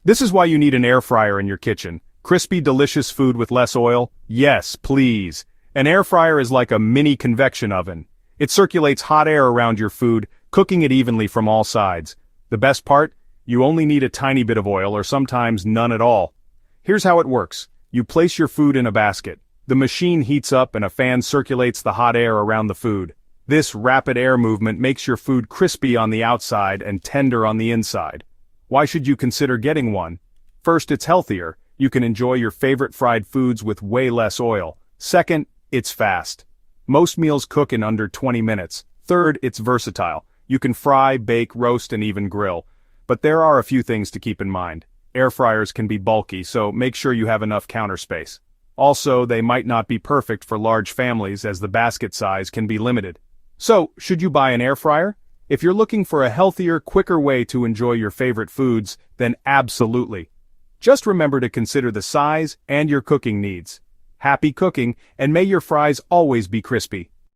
This is why you need an air fryer in your kitchen. Crispy, delicious food with less oil? Yes, please. An air fryer is like a mini convection oven. It circulates hot air around your food, cooking it evenly from all sides. The best part? You only need a tiny bit of oil or sometimes none at all. Here's how it works. You place your food in a basket. The machine heats up and a fan circulates the hot air around the food. This rapid air movement makes your food crispy on the outside and tender on the inside. Why should you consider getting one? First, it's healthier. You can enjoy your favorite fried foods with way less oil. Second, it's fast. Most meals cook in under 20 minutes. Third, it's versatile. You can fry, bake, roast, and even grill. But there are a few things to keep in mind. Air fryers can be bulky, so make sure you have enough counter space. Also, they might not be perfect for large families as the basket size can be limited. So, should you buy an air fryer? If you're looking for a healthier, quicker way to enjoy your favorite foods, then absolutely. Just remember to consider the size and your cooking needs. Happy cooking, and may your fries always be crispy.